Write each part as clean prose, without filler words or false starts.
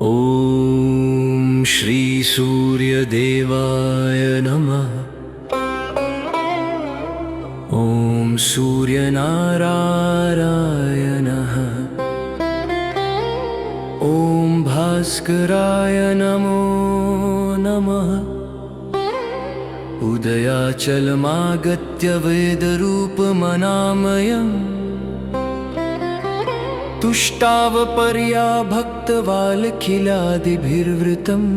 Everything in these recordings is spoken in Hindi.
ॐ श्री सूर्यदेवाय नमः। ॐ सूर्यनारायणः। ॐ भास्कराय नमो नमः। उदयाचलमागत्य वेदरूपमनामयम् तुष्टावपर्या भक्तवालखिलादिभिर्वृतम्।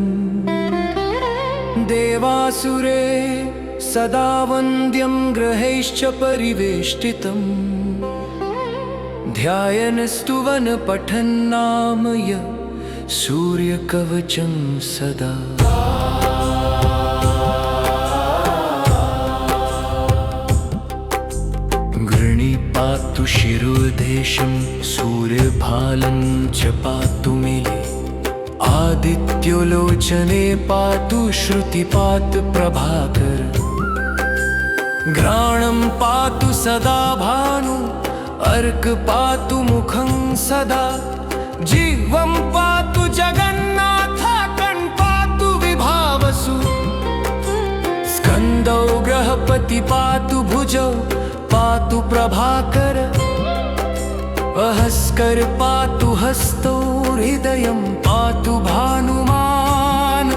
देवासुरे सदा वन्द्यं ग्रहैश्च परिवेष्टितम्। ध्यायन् स्तुवन् पठन्नाम य सूर्यकवचं सदा। पातु शिरोदेशं सूर्यभालं च पातु मिले। आदित्योलोचने पातु श्रुतिपात प्रभाकर। घ्राणं पातु सदा भानु अर्क पातु मुखं सदा। जीवं पातु जगन्नाथ कण् पातु विभावसु। स्कन्दौ ग्रहपति पातु भुजौ पातु प्रभाकर। अहस्कर पातु हस्तौ हृदयं पातु भानुमान्।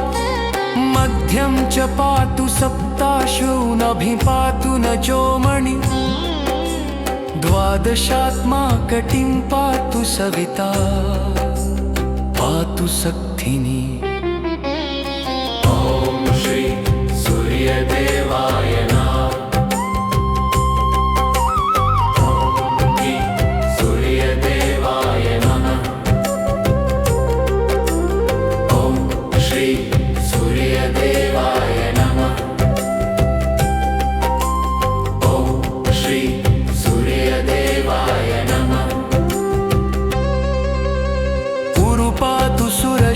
मध्यं च पातु सप्ताशो नभि पातु न चोमणि। द्वादशात्मा कटिं पातु सविता पातु सक्थिनी। ॐ श्री सूर्यदेवाय नमः।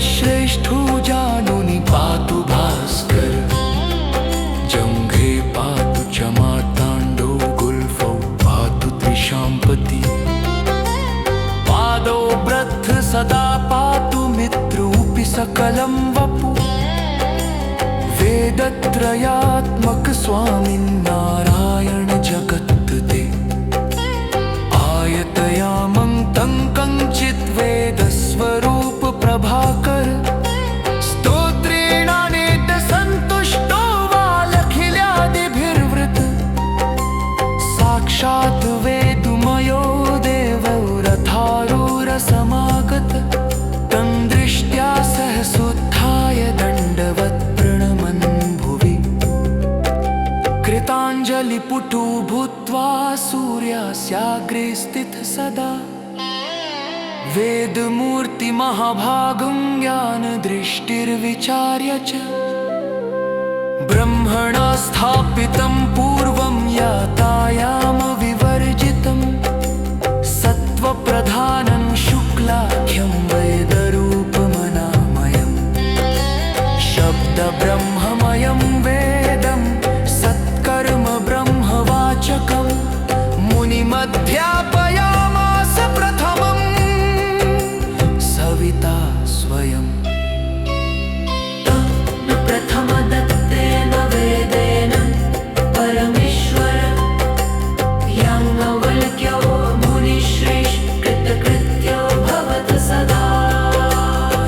श्रेष्ठो जानुनि पातु भास्कर। जंघे पातु च मार्ताण्डो गुल्फौ पातु त्रिशाम्पति। पादौ ब्रध्र सदा पातु मित्रोऽपि सकलं वपु। वेदत्रयात्मक स्वामिन्नारायण जगत्ते। आयतयामं तं कञ्चित् वेदस्वरूप प्रभाकर। स्तोत्रेणानेत सन्तुष्टो वालखिल्यादिभिर्वृत। साक्षात् वेदमयो देवो रथारूढसमागत। तं दृष्ट्या सहसोत्थाय दण्डवत् प्रणमन् भुवि। कृताञ्जलिपुटो भूत्वा सूर्यास्याग्रे स्थितः सदा। वेदमूर्ति महाभागं ज्ञानदृष्टिर्विचार्य च। ब्रह्मणा स्थापितं पूर्वं यातायाम विवर्जितं। सत्त्वप्रधानं शुक्लाख्यं वेदरूपमनामयं। शब्दब्रह्ममयं वेदं सत्कर्म ब्रह्मवाचकं। मुनिमध्यापयामास प्रथमम् सविता स्वयं। प्रथमदत्तेन वेदेन परमेश्वर। याज्ञवल्क्यो मुनिश्रेष्ठ कृतकृत्यो भवत सदा।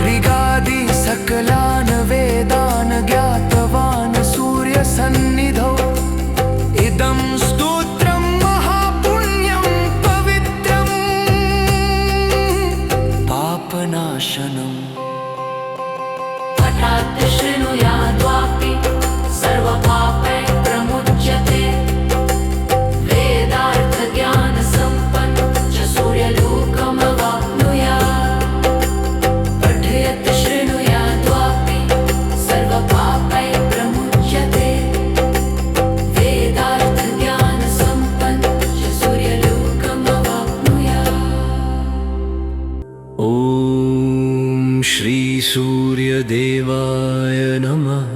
ऋगादि सकलान् वेदान् ज्ञातवान् सूर्यसन्निधौ। इदं स्तोत्रं महापुण्यं पवित्रम् पापनाशनम्। पठात् शृणुयाद्वापि सर्वपापैः प्रमुच्यते। वेदार्थज्ञानसम्पन्न च सूर्यलोकमवाप्नुयात्। पठयत् शृणुयाद्वापि सर्वपापैः प्रमुच्यते। वेदार्थज्ञानसम्पन्न च सूर्यलोकमवाप्नुयात्। ॐ श्री सूर्यदेवाय नमः।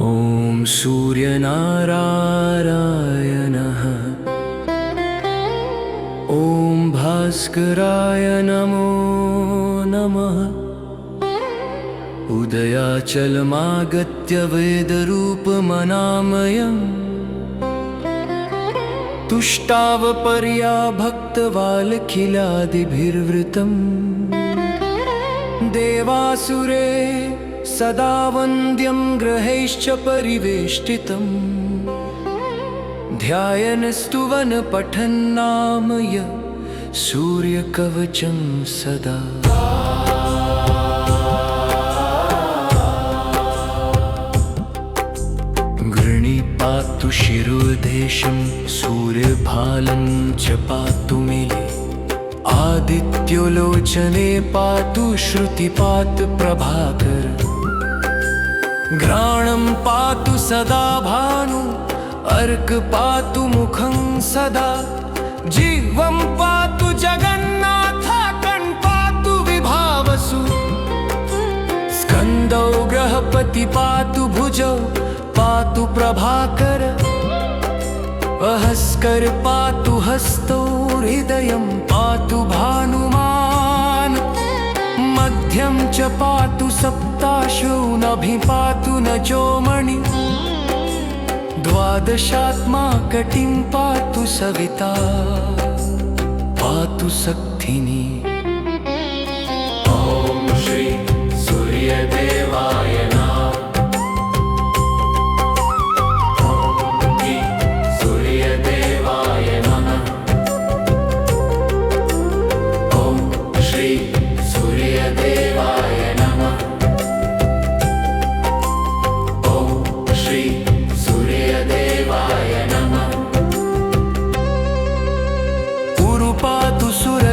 ॐ सूर्यनारायणः। ॐ भास्कराय नमो नमः उदयाचलमागत्य वेदरूपमनामयम् तुष्टावपर्या भक्तवालखिलादिभिर्वृतम् देवासुरे सदा वन्द्यं ग्रहैश्च परिवेष्टितम् ध्यायन् स्तुवन् पठन्नाम य सूर्यकवचं सदा। पातु शिरोदेशं सूर्यभालं च पातु मे आदित्योलोचने पातु श्रुतिपात प्रभाकर घ्राणं पातु सदा भानु अर्क पातु मुखं सदा जिह्वं पातु जगन्नाथ कण् पातु विभावसु स्कन्दौ बृहस्पति पातु भुजौ पातु प्रभाकर अहस्कर पातु हस्तौ हृदयं पातु भानुमान् मध्यं च पातु सप्ताशो नभि पातु नजोमणि द्वादशात्मा कटिं पातु सविता पातु शक्तिनी। ॐ श्री सूर्यदेवाय नमः।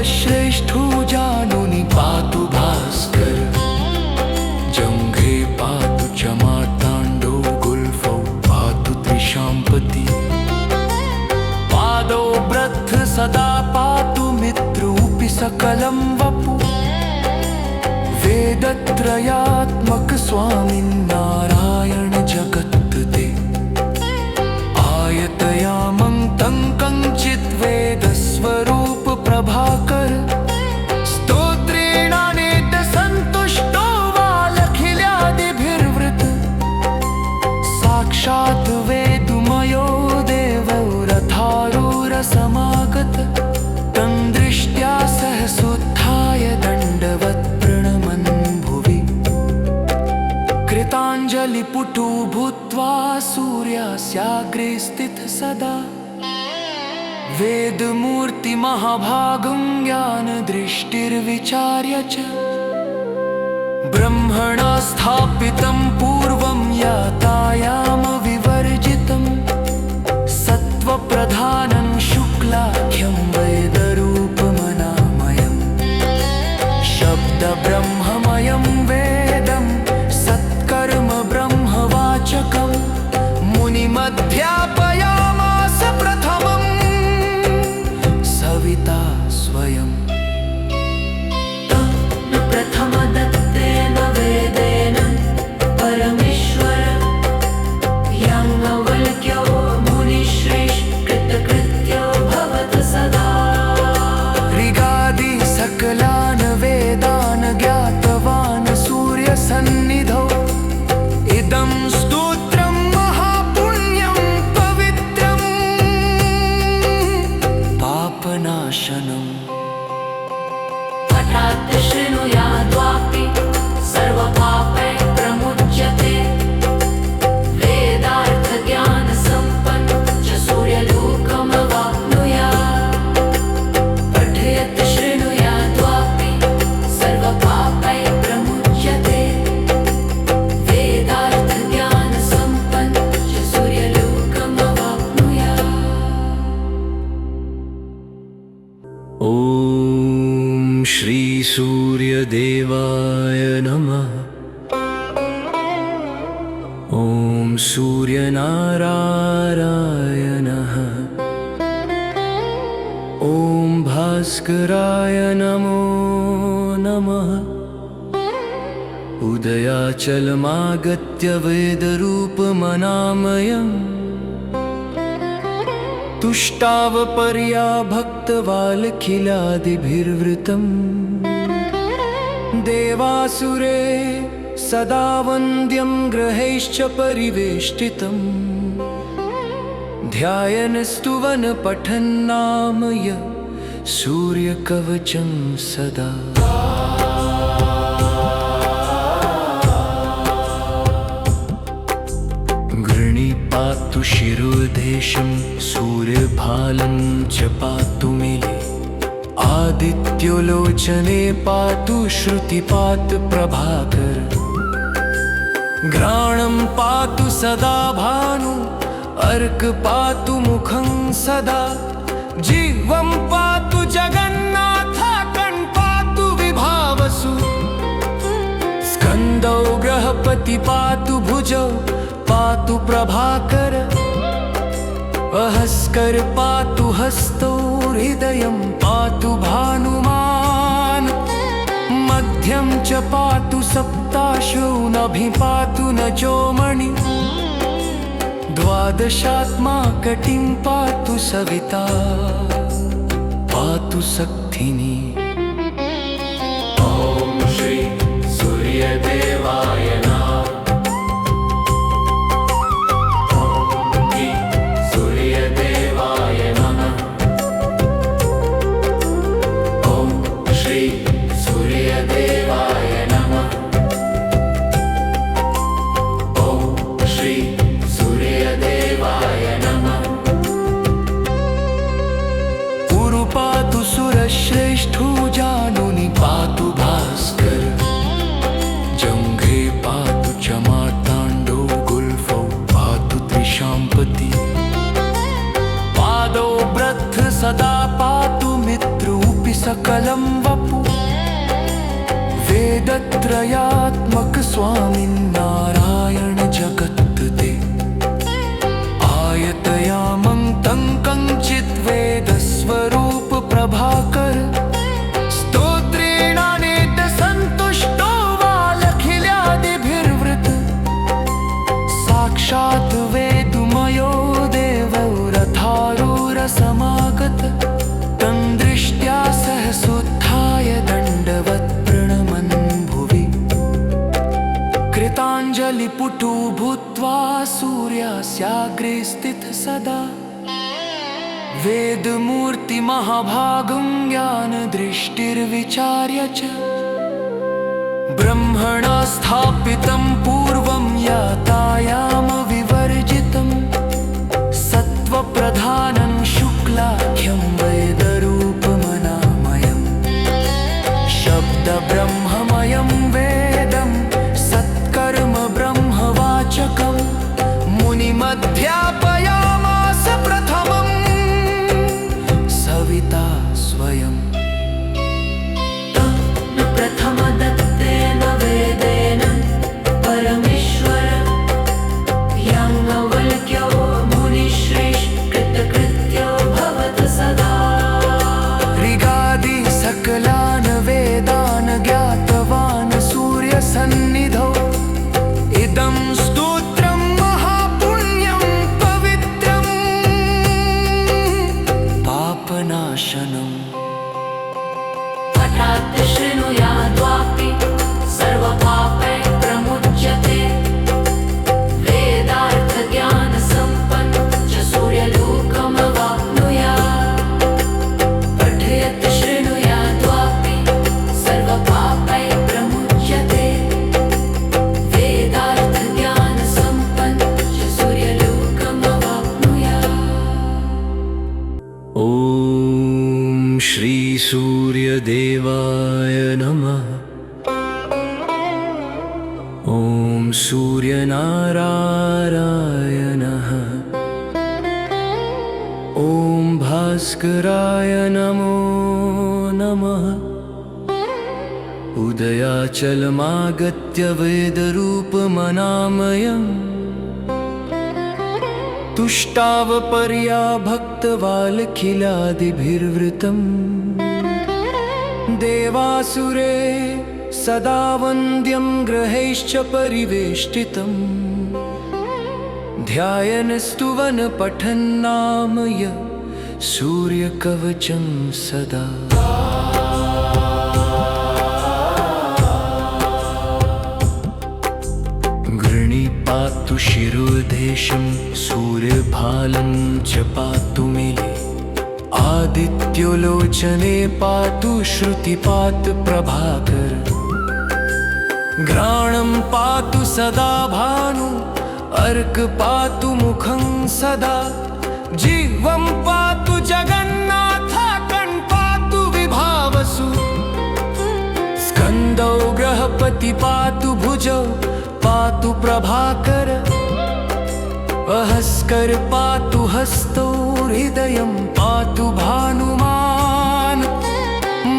श्रेष्ठो जानुनि पातु भास्कर जंघे पातु च मार्ताण्डो गुल्फौ पातु त्रिशाम्पति पादौ ब्रथ सदा पातु मित्रोऽपि सकलं वपु वेदत्रयात्मक स्वामिन्नारायण जगत्ते आयतयामं तं कञ्चित् वेदस्वरूप प्रभाकर स्तोत्रेणानेत सन्तुष्टो वालखिल्यादिभिर्वृत साक्षात् वेदमयो देवो रथारूढसमागत तं दृष्ट्या सहसोत्थाय दण्डवत् प्रणमन् भुवि कृताञ्जलिपुटो भूत्वा सूर्यस्याग्रे स्थितः सदा वेदमूर्ति महाभागं ज्ञानदृष्टिर्विचार्य च ब्रह्मणा स्थापितं पूर्वं यातायामविवर्जितं सत्त्वप्रधानं शुक्लाख्यं वेदरूपमनामयम् शब्दब्रह्ममयं वेदं सत्कर्म ब्रह्मवाचकं मुनिमध्यापयामास प्रथमम् सविता स्वयं प्रथमदत्तेन वेदेन परमेश्वर याज्ञवल्क्यो मुनिश्रेष्ठ कृतकृत्यो भवत सदा ऋगादि सकलान् वेदान् ज्ञातवान् सूर्यसन्निधौ इदं स्तोत्रं महापुण्यं पवित्रम् पापनाशनम् पठात् शृणुयाद्वापि सर्वपापैः प्रमुच्यते वेदार्थज्ञानसम्पन्न च सूर्यलोकमवाप्नुयात् पठयत् शृणुयाद्वापि सर्वपापैः प्रमुच्यते वेदार्थज्ञानसम्पन्न च सूर्यलोकमवाप्नुयात्। ॐ श्री सूर्यदेवाय नमः। ॐ सूर्यनारायणः। ॐ भास्कराय नमो नमः। उदयाचलमागत्य वेदरूपमनामयम् तुष्टावपर्या भक्तवालखिलादिभिर्वृतम् देवासुरे सदा वन्द्यं ग्रहैश्च परिवेष्टितम् ध्यायन् स्तुवन् पठन्नाम य सूर्यकवचं सदा। पातु शिरोदेशं सूर्यभालं च पातु मिले आदित्योलोचने पातु श्रुतिपात प्रभाकर। घ्राणं पातु सदा भानु अर्क पातु मुखं सदा। जीवं पातु जगन्नाथ कण् पातु विभावसु। स्कन्दौ ग्रहपति पातु भुजौ पातु प्रभाकर। अहस्कर पातु हस्तौ हृदयं पातु भानुमान्। मध्यं च पातु सप्ताशो नभि पातु न चोमणि। द्वादशात्मा कटिं पातु सविता पातु सक्थिनी। ॐ श्री सूर्यदेवाय नमः। श्रेष्ठो जानुनि पातु भास्कर। जंघे पातु च मार्ताण्डो गुल्फौ पातु त्रिशाम्पति। पादौ ब्रध्र सदा पातु मित्रोऽपि सकलं वपु। वेदत्रयात्मक स्वामिन्नारायण जगत्ते। आयतयामं तं कञ्चित् वेदस्वरूप प्रभाकर। स्तोत्रेणानेत सन्तुष्टो वालखिल्यादिभिर्वृत। साक्षात् वेदमयो देवो रथारूढसमागत। तं दृष्ट्या सहसोत्थाय दण्डवत् प्रणमन् भुवि। कृताञ्जलिपुटो भूत्वा सूर्यास्याग्रे स्थितः सदा। वेदमूर्ति महाभागं ज्ञानदृष्टिर्विचार्य च। ब्रह्मणा स्थापितं पूर्वं यातायाम विवर्जितं। सत्त्वप्रधानं शुक्लाख्यं वेदरूपमनामयं। शब्दब्रह्ममयं वेदं सत्कर्म ब्रह्मवाचकं। मुनिमध्यापयामास प्रथमम् सविता स्वयं। प्रथमदत्तेन वेदेन परमेश्वर। याज्ञवल्क्यो मुनिश्रेष्ठकृतकृत्यो भवत सदा। ऋगादि सकलान् वेदान् ज्ञातवान् सूर्यसन्निधौ। इदं स्तोत्रं महापुण्यं पवित्रम् पापनाशनम्। पठात् शृणुयाद्वापि सर्वपापैः प्रमुच्यते। वेदार्थज्ञानसम्पन्न च सूर्यलोकमवाप्नुयात्। पठयत् शृणुयाद्वापि सर्वपापैः प्रमुच्यते। वेदार्थज्ञानसम्पन्न च सूर्यलोकमवाप्नुयात्। ॐ श्री सूर्यदेवाय नमः। ॐ सूर्यनारायणः। ॐ भास्कराय नमो नमः। उदयाचलमागत्य वेदरूपमनामयम्। तुष्टावपर्या भक्तवालखिल्यादिभिर्वृतम्। देवासुरे सदा वन्द्यं ग्रहैश्च परिवेष्टितम्। ध्यायन् स्तुवन् पठन्नाम य सूर्यकवचं सदा। देशं सूर्यभालं च पातु मिले आदित्योलोचने पातु श्रुतिपात प्रभाकर घ्राणं पातु सदा भानु अर्क पातु मुखं सदा जीवं पातु जगन्नाथ कण् पातु विभावसु स्कन्दौ बृहस्पति पातु भुजौ पातु प्रभाकर अहस्कर पातु हस्तौ हृदयं पातु भानुमान्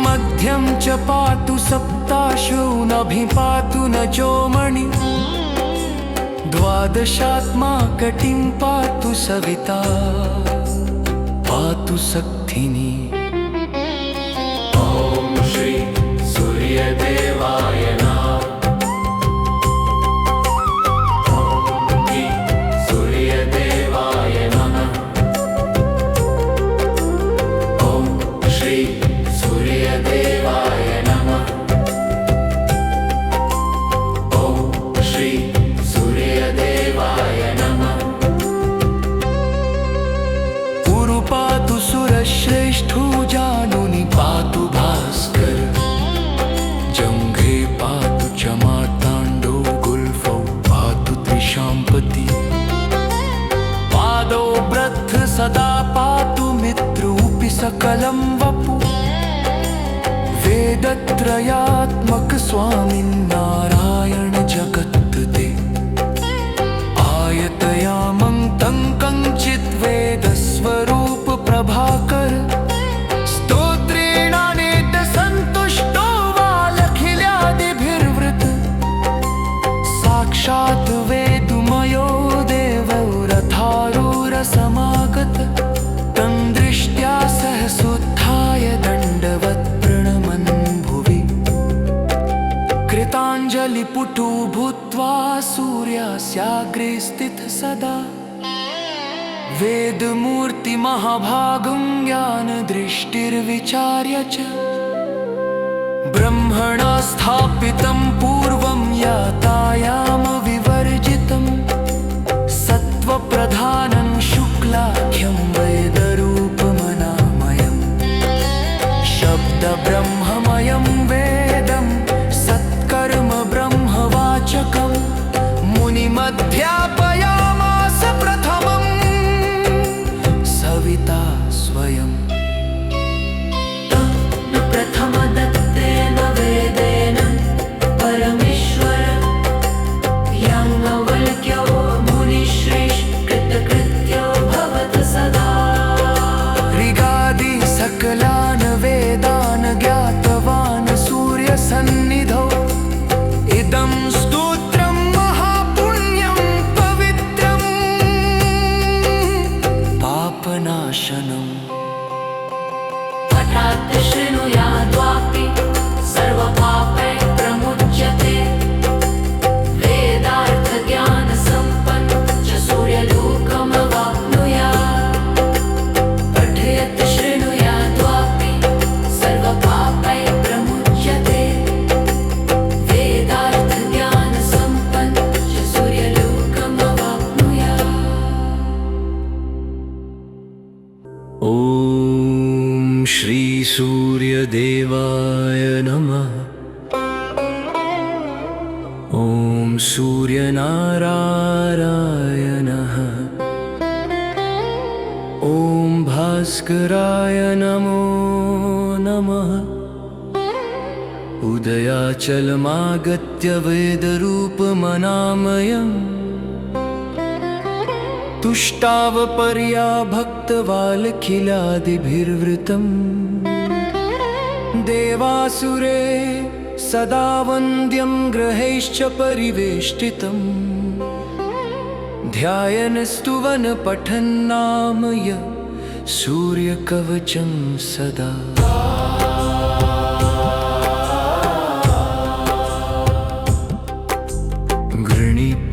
मध्यं च पातु सप्ताशो नभि पातु नजोमणि द्वादशात्मा कटिं पातु सविता पातु शक्तिनी ॐ श्री सूर्यदेवाय नमः श्रेष्ठो जानुनि पातु भास्कर जंघे पातु च मार्ताण्डो गुल्फौ पातु त्रिशाम्पति पादौ ब्रथ सदा पातु मित्रोऽपि सकलं वपु वेदत्रयात्मक स्वामिन्नारायण जगत्ते आयतयामं तं कञ्चित् वेदस्वरूप प्रभाकर स्तोत्रेणानेत सन्तुष्टो वालखिल्यादिभिर्वृत साक्षात् वेदुमयो देवो रथारूढसमागत तं दृष्ट्या सहसोत्थाय दण्डवत् प्रणमन् भुवि कृताञ्जलिपुटो भूत्वा सूर्यस्याग्रे स्थितः सदा वेदमूर्ति महाभागं ज्ञानदृष्टिर्विचार्य च ब्रह्मणा स्थापितं पूर्वं यातायामविवर्जितं सत्त्वप्रधानं शुक्लाख्यं वेदरूपमनामयम् शब्दब्रह्ममयं वेदं सत्कर्म ब्रह्मवाचकं मुनिमध्यापयामास प्रथमम् सविता स्वयं प्रथमदत्तेन वेदेन परमेश्वर याज्ञवल्क्यो मुनिश्रेष्ठ कृतकृत्यो भवत सदा ऋगादि सकलान् वेदान् ज्ञातवान् सूर्यसन्निधौ इदं स्तोत्रं महापुण्यं पवित्रम् पापनाशनम् पठात् शृणुयाद्वापि सर्वपापैः प्रमुच्यते वेदार्थज्ञानसम्पन्न च सूर्यलोकमवाप्नुयात् पठयत् शृणुयाद्वापि सर्वपापैः प्रमुच्यते वेदार्थज्ञानसम्पन्न च सूर्यलोकमवाप्नुयात् ॐ श्री सूर्यदेवाय नमः ॐ सूर्यनारायणः ॐ भास्कराय नमो नमः उदयाचलमागत्य वेदरूपमनामयम् तुष्टावपर्या भक्तवालखिलादिभिर्वृतम् देवासुरे सदा वन्द्यं ग्रहैश्च परिवेष्टितम् ध्यायन् स्तुवन् पठन्नाम य सूर्यकवचं सदा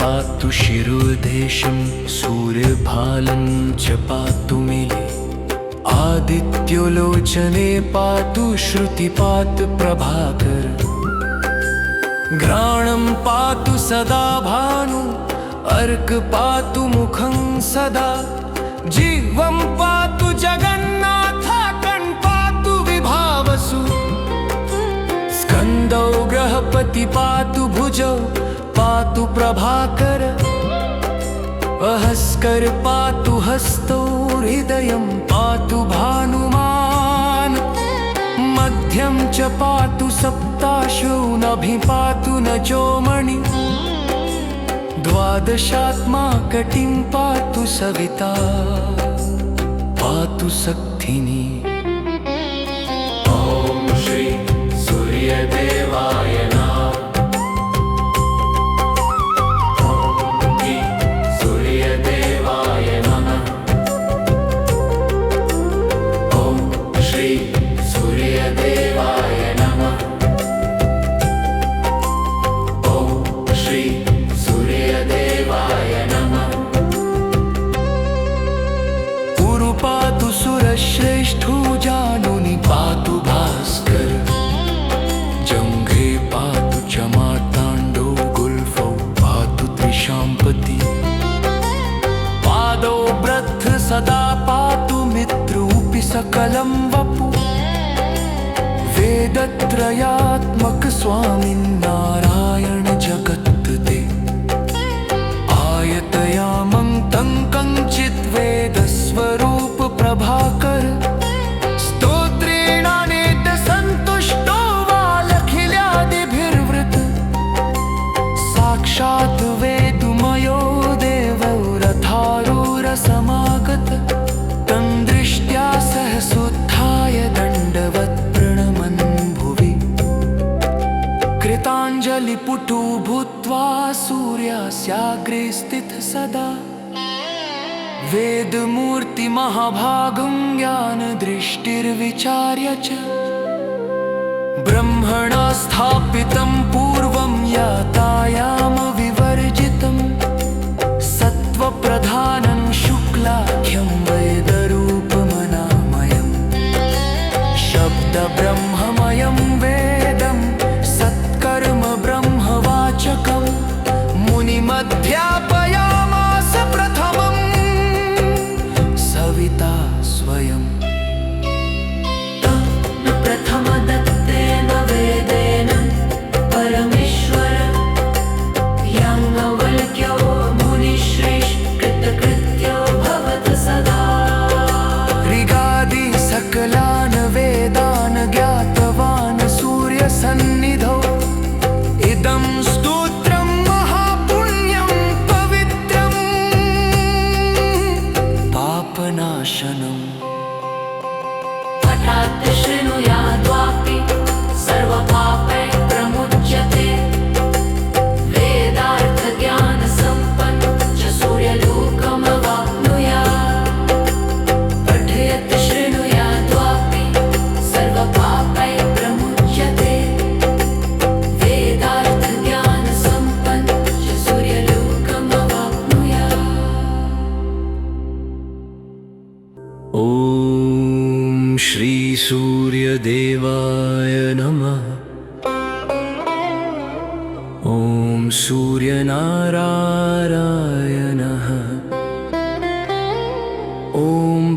पातु शिरोदेशं सूर्यभालं च पातु मिले आदित्योलोचने पातु श्रुतिपात प्रभाकर घ्राणं पातु सदा भानु अर्क पातु मुखं सदा जीवं पातु जगन्नाथाकं पातु विभावसु स्कन्दौ ग्रहपति पातु भुजौ पातु प्रभाकर अहस्कर पातु हस्तौ हृदयं पातु भानुमान् मध्यं च पातु सप्ताशो नभि पातु न जोमणि द्वादशात्मा कटिं पातु सविता पातु सक्थिनी। ॐ श्री सूर्यदेवाय नमः। श्रेष्ठो जानुनि पातु भास्कर जंघे पातु च मार्ताण्डो गुल्फौ पातु त्रिशाम्पति पादौ ब्रथ सदा पातु मित्रोऽपि सकलं वपु वेदत्रयात्मक स्वामिन्नारायण जगत्ते आयतयामं तं कञ्चित् वेदस्वरूप प्रभाकर स्तोत्रेणानेत सन्तुष्टो वालखिल्यादिभिर्वृत साक्षात् वेदमयो देवो रथारूढसमागत तं दृष्ट्या सहसोत्थाय दण्डवत् प्रणमन् भुवि कृताञ्जलिपुटो भूत्वा सूर्यास्याग्रे स्थितः सदा वेदमूर्ति महाभागं ज्ञानदृष्टिर्विचार्य च ब्रह्मणा स्थापितं पूर्वं यातायामविवर्जितं सत्त्वप्रधानं शुक्लाख्यं वेदरूपमनामयं शब्दब्रह्ममयं वेदं सत्कर्म ब्रह्मवाचकं मुनिमध्यापयामास प्रथमम् सविता स्वयं प्रथमदत्तेन वेदेन परमेश्वर याज्ञवल्क्यो मुनिश्रेष्ठकृतकृत्यो भवत सदा ऋगादि सकलान् वेदान् ज्ञातवान् सूर्यसन्निधौ इदं स्तोत्रं महापुण्यं पवित्रं पापनाशनम् पठात् शृणुयाद्वापि सर्वपापैः प्रमुच्यते वेदार्थज्ञानसम्पन्न च सूर्यलोकमवाप्नुयात् पठयत् शृणुयाद्वापि सर्वपापैः प्रमुच्यते वेदार्थज्ञानसम्पन्न च सूर्यलोकमवाप्नुयात्। ॐ श्री सूर्यदेवाय नमः। ॐ सूर्यनारायणः। ॐ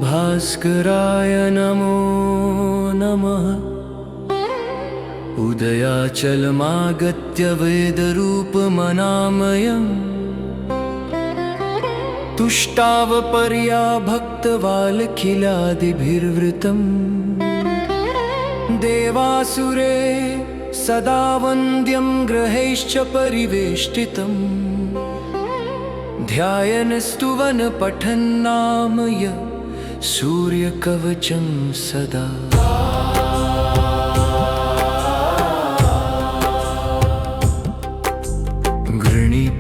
भास्कराय नमो नमः। उदयाचलमागत्य वेदरूपमनामयम् तुष्टावपर्या भक्तवालखिल्यादिभिर्वृतं देवासुरे सदा वन्द्यं ग्रहैश्च परिवेष्टितं ध्यायन् स्तुवन् पठन्नाम य सूर्यकवचं सदा।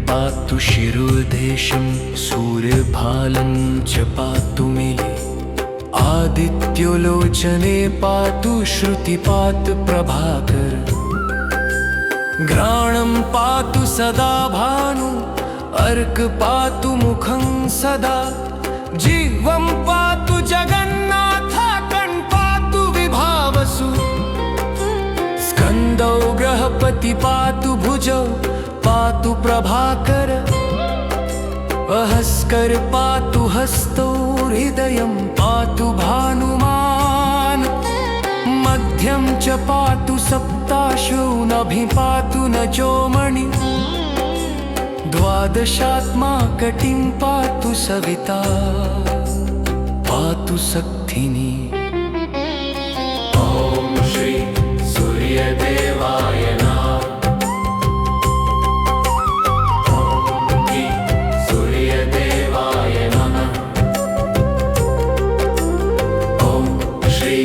पातु शिरोदेशं सूर्यभालं च पातु मे आदित्योलोचने पातु श्रुतिपात प्रभाकर घ्राणं पातु सदा भानु अर्क पातु मुखं सदा जीवं पातु जगन्नाथाकं पातु विभावसु स्कन्दौ ग्रहपति पातु भुजौ पातु प्रभाकर भास्कर पातु हस्तौ हृदयं पातु भानुमान् मध्यं च पातु सप्ताशो नभि पातु न चोमणि द्वादशात्मा कटिं पातु सविता पातु सक्थिनी। ॐ श्री सूर्यदेवाय नमः। ॐ श्री सूर्यदेवाय नमः। ॐ श्री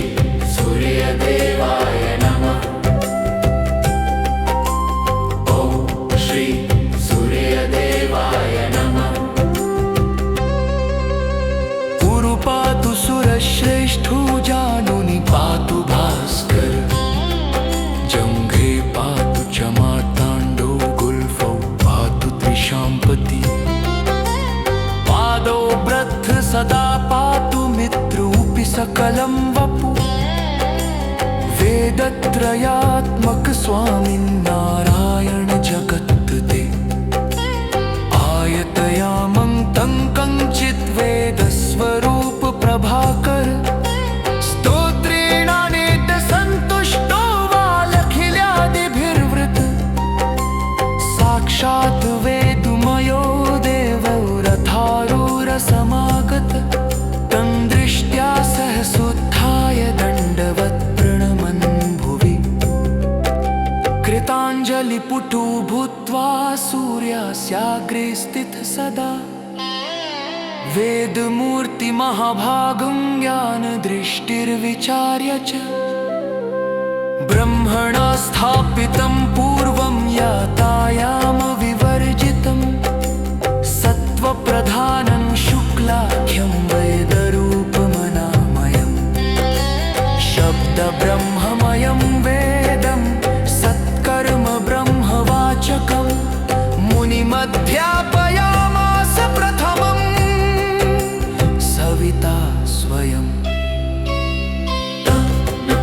सूर्यदेवाय नमः। ॐ श्री सूर्यदेवाय नमः। उरु पातु सुरश्रेष्ठो जानुनि पातु भास्कर जङ्घे पातु च मार्ताण्डो गुल्फौ पातु त्रिशाम्पति पादौ ब्रध् सदा पातु मित्रोऽपि सकलं वपु वेदत्रयात्मक स्वामिन्नारायण जगत्ते आयतयामं तं कञ्चित् वेदस्वरूप प्रभाकर स्तोत्रेणानेत सन्तुष्टो वालखिल्यादिभिर्वृत साक्षात् वेदमयो देवो रथारूढसमागत तं दृष्ट्या सहसोत्थाय दण्डवत् प्रणमन् भुवि कृताञ्जलिपुटो भूत्वा सूर्यस्याग्रे स्थितः सदा वेदमूर्ति महाभागं ज्ञानदृष्टिर्विचार्य च ब्रह्मणा स्थापितं पूर्वं यातायामविवर्जितं सत्त्वप्रधानं शुक्लाख्यं वेदरूपमनामयम् शब्दब्रह्ममयं वेदं सत्कर्म ब्रह्मवाचकं मुनिमध्यापयामास प्रथमम् सविता स्वयं।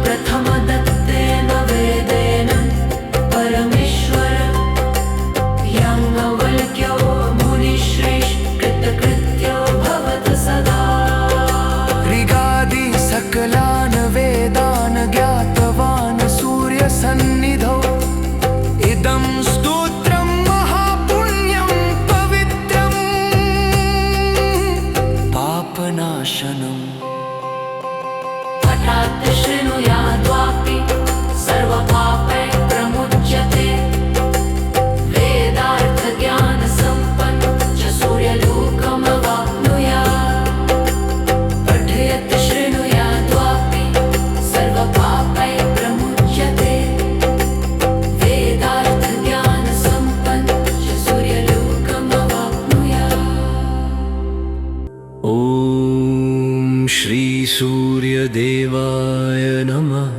प्रथमदत्तेन वेदेन परमेश्वर याज्ञवल्क्यो मुनिश्रेष्ठ कृतकृत्यो भवत सदा ऋगादि सकलान् वेदान् ज्ञातवान् सूर्यसन्निधौ इदं स्तोत्रं महापुण्यं पवित्रम् पापनाशनम् पठात् शृणुयाद्वापि सर्वपापैः प्रमुच्यते वेदार्थज्ञानसम्पन्नो च सूर्यलोकमवाप्नुयात् पठयत् शृणुयाद्वापि सर्वपापैः प्रमुच्यते वेदार्थज्ञानसम्पन्नो च सूर्यलोकमवाप्नुयात्। ॐ श्री सूर्यदेवाय नमः।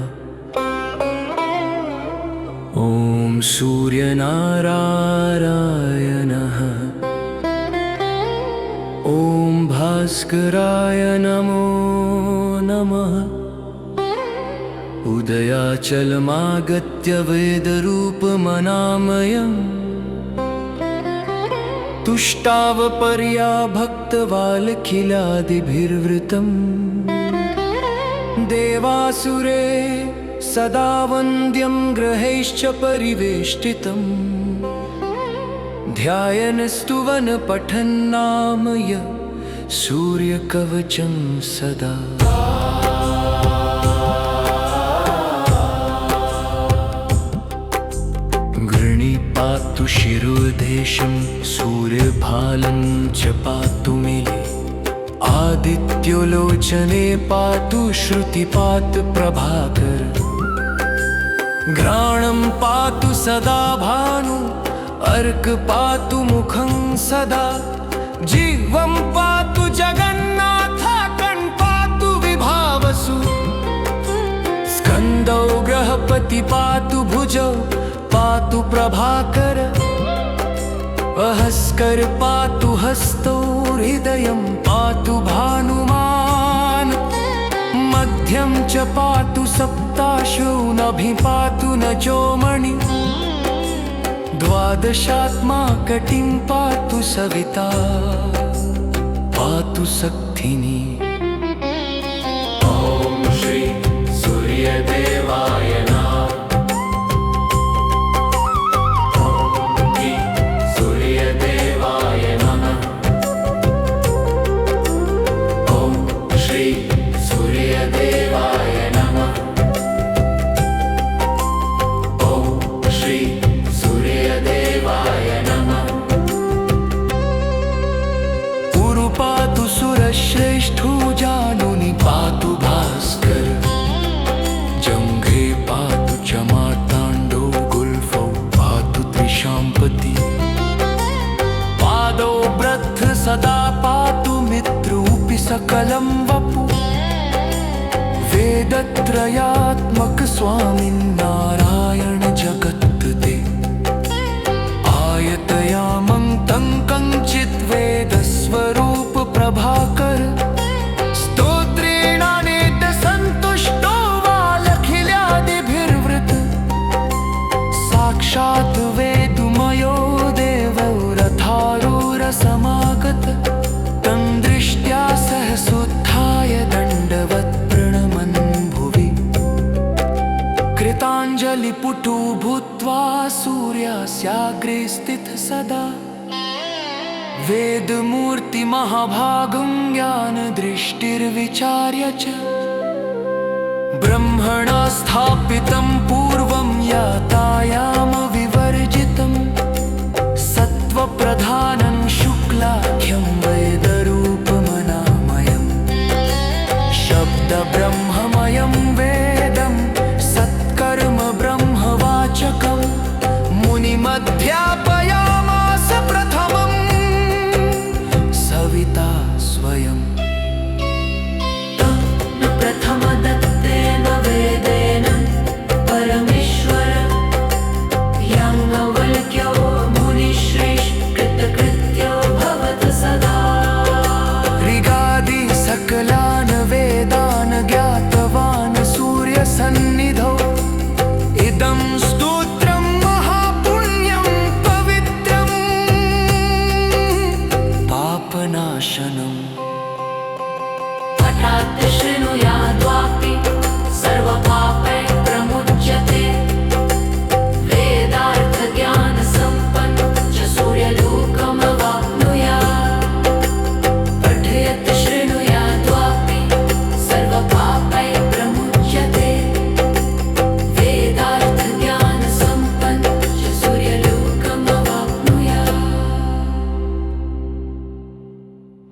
ॐ सूर्यनारायणः। ॐ भास्कराय नमो नमः। उदयाचलमागत्य वेदरूपमनामयम् तुष्टावपर्या भक्तवालखिलादिभिर्वृतम् देवासुरे सदा वन्द्यं ग्रहैश्च परिवेष्टितम् ध्यायन् स्तुवन् पठन्नाम य सूर्यकवचं सदा। पातु शिरोदेशं सूर्यभालं च पातु मिले आदित्योलोचने पातु श्रुतिपात प्रभाकर घ्राणं पातु सदा भानु अर्क पातु मुखं सदा जीवं पातु जगन्नाथ पातु विभावसु स्कन्दौ ग्रहपति पातु भुजौ पातु प्रभाकर अहस्कर पातु हस्तौ हृदयं पातु भानुमान् मध्यं च पातु सप्ताशो नभि पातु न चोमणि द्वादशात्मा कटिं पातु सविता पातु सक्थिनी। ॐ श्री सूर्यदेवाय नमः। ॐ श्री सूर्यदेवाय नमः। ॐ श्री सूर्यदेवाय नमः। ॐ श्री सूर्यदेवाय नमः। उरु पातु सुरश्रेष्ठो जानुनि पातु भास्कर। जंघे पातु च मार्ताण्डो गुल्फौ पातु त्रिशाम्पति। पादौ ब्रथ सदा पातु मित्रोऽपि सकलं वपु। वेदत्रयात्मक स्वामिन्नारायण जगत्ते। आयतयामं तं कञ्चित् वेदस्वरूप प्रभाकर। स्तोत्रेणानेत सन्तुष्टो वालखिल्यादिभिर्वृत। साक्षात् वेदमयो देवो रथारूढसमागत। तं दृष्ट्या सहसोत्थाय दण्डवत् प्रणमन् भुवि। कृताञ्जलिपुटो भूत्वा सूर्यस्याग्रे स्थितः सदा। वेदमूर्ति महाभागं ज्ञानदृष्टिर्विचार्य च। ब्रह्मणा स्थापितं पूर्वं यातायामविवर्जितं। सत्त्वप्रधानं शुक्लाख्यं वेदरूपमनामयम्। शब्दब्रह्ममयं वेदं सत्कर्म ब्रह्मवाचकं। मुनिमध्या